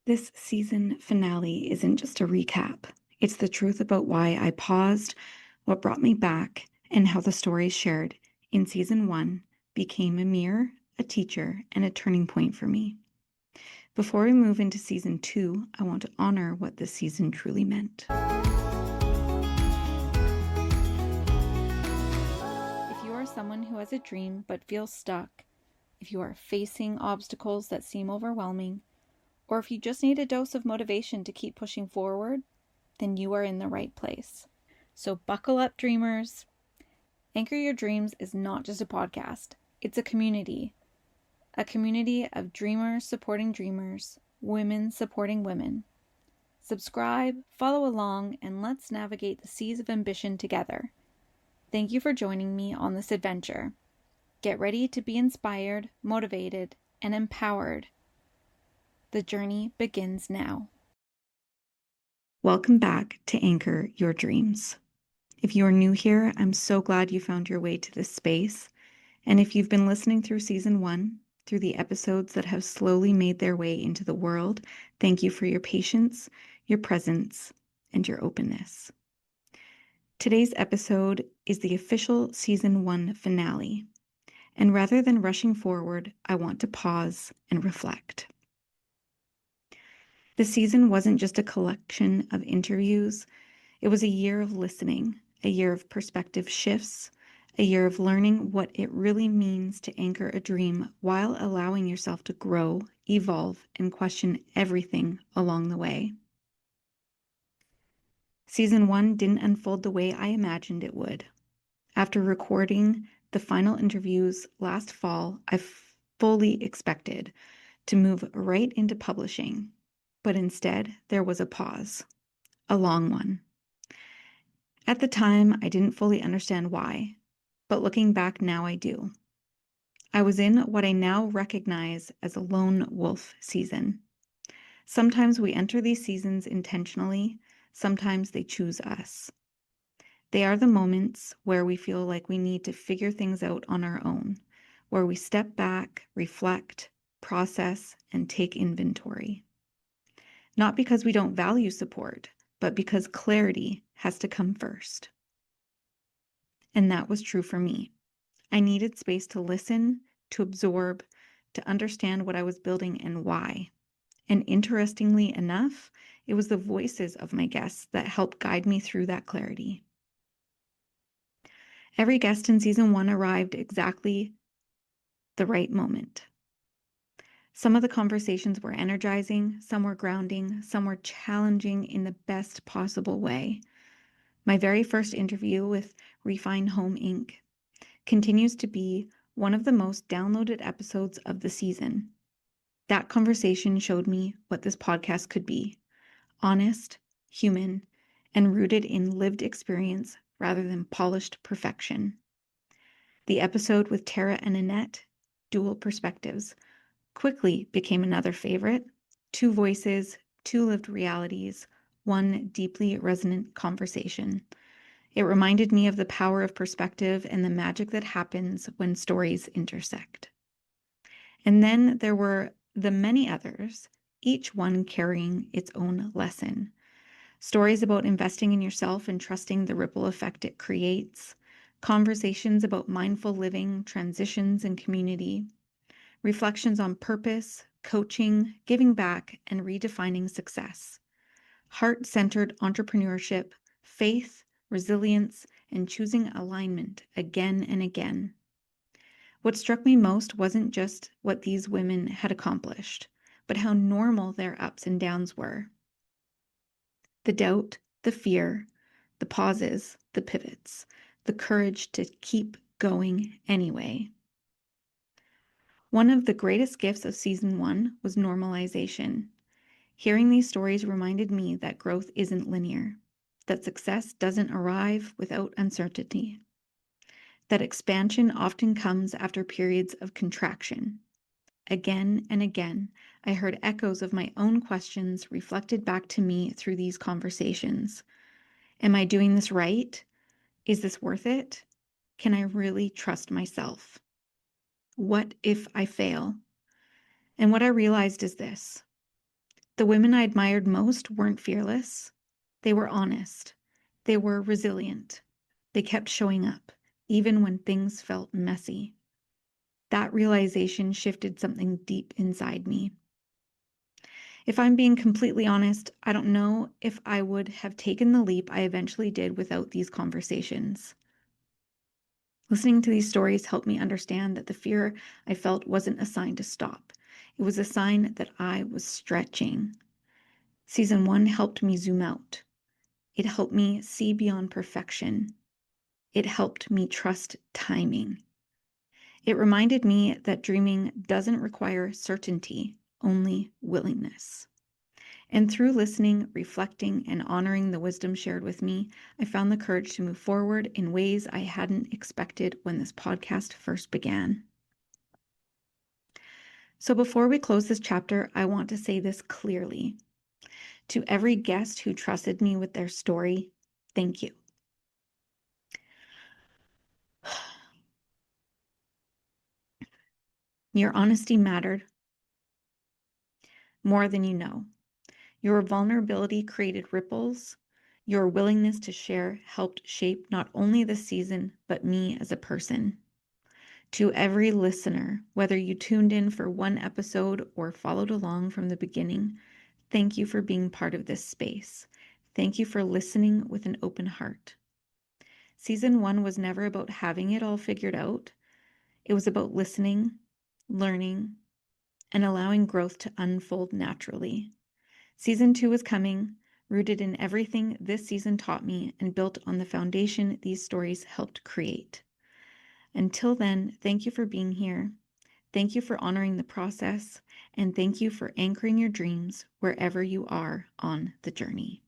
This season finale isn't just a recap. It's the truth about why I paused, what brought me back, and how the stories shared in season 1 became a mirror, a teacher, and a turning point for me. Before we move into season 2, I want to honor what this season truly meant. If you are someone who has a dream but feels stuck, if you are facing obstacles that seem overwhelming, or if you just need a dose of motivation to keep pushing forward, then you are in the right place. So buckle up, dreamers. Anchor Your Dreams is not just a podcast. It's a community of dreamers supporting dreamers, women supporting women. Subscribe, follow along, and let's navigate the seas of ambition together. Thank you for joining me on this adventure. Get ready to be inspired, motivated, and empowered. The journey begins now. Welcome back to Anchor Your Dreams. If you are new here, I'm so glad you found your way to this space. And if you've been listening through season 1, through the episodes that have slowly made their way into the world, thank you for your patience, your presence, and your openness. Today's episode is the official season 1 finale. And rather than rushing forward, I want to pause and reflect. The season wasn't just a collection of interviews. It was a year of listening, a year of perspective shifts, a year of learning what it really means to anchor a dream while allowing yourself to grow, evolve, and question everything along the way. Season 1 didn't unfold the way I imagined it would. After recording the final interviews last fall, I fully expected to move right into publishing, but instead there was a pause, a long one. At the time, I didn't fully understand why, but looking back now I do. I was in what I now recognize as a lone wolf season. Sometimes we enter these seasons intentionally, sometimes they choose us. They are the moments where we feel like we need to figure things out on our own, where we step back, reflect, process, and take inventory. Not because we don't value support, but because clarity has to come first. And that was true for me. I needed space to listen, to absorb, to understand what I was building and why. And interestingly enough, it was the voices of my guests that helped guide me through that clarity. Every guest in season 1 arrived exactly the right moment. Some of the conversations were energizing, some were grounding, some were challenging in the best possible way. My very first interview with Refine Home Inc. continues to be one of the most downloaded episodes of the season. That conversation showed me what this podcast could be: honest, human, and rooted in lived experience rather than polished perfection. The episode with Tara and Annette, Dual Perspectives, quickly became another favorite. 2 voices, 2 lived realities, 1 deeply resonant conversation. It reminded me of the power of perspective and the magic that happens when stories intersect. And then there were the many others, each one carrying its own lesson. Stories about investing in yourself and trusting the ripple effect it creates. Conversations about mindful living, transitions, and community. Reflections on purpose, coaching, giving back, and redefining success. Heart-centered entrepreneurship, faith, resilience, and choosing alignment again and again. What struck me most wasn't just what these women had accomplished, but how normal their ups and downs were. The doubt, the fear, the pauses, the pivots, the courage to keep going anyway. One of the greatest gifts of season 1 was normalization. Hearing these stories reminded me that growth isn't linear, that success doesn't arrive without uncertainty, that expansion often comes after periods of contraction. Again and again, I heard echoes of my own questions reflected back to me through these conversations. Am I doing this right? Is this worth it? Can I really trust myself? What if I fail? And what I realized is this: The women I admired most weren't fearless. They were honest. They were resilient. They kept showing up, even when things felt messy. That realization shifted something deep inside me. If I'm being completely honest, I don't know if I would have taken the leap I eventually did without these conversations. Listening to these stories helped me understand that the fear I felt wasn't a sign to stop. It was a sign that I was stretching. Season 1 helped me zoom out. It helped me see beyond perfection. It helped me trust timing. It reminded me that dreaming doesn't require certainty, only willingness. And through listening, reflecting, and honoring the wisdom shared with me, I found the courage to move forward in ways I hadn't expected when this podcast first began. So before we close this chapter, I want to say this clearly. To every guest who trusted me with their story, thank you. Your honesty mattered more than you know. Your vulnerability created ripples. Your willingness to share helped shape not only the season, but me as a person. To every listener, whether you tuned in for one episode or followed along from the beginning, thank you for being part of this space. Thank you for listening with an open heart. Season 1 was never about having it all figured out. It was about listening, learning, and allowing growth to unfold naturally. Season 2 is coming, rooted in everything this season taught me and built on the foundation these stories helped create. Until then, thank you for being here. Thank you for honoring the process, and thank you for anchoring your dreams wherever you are on the journey.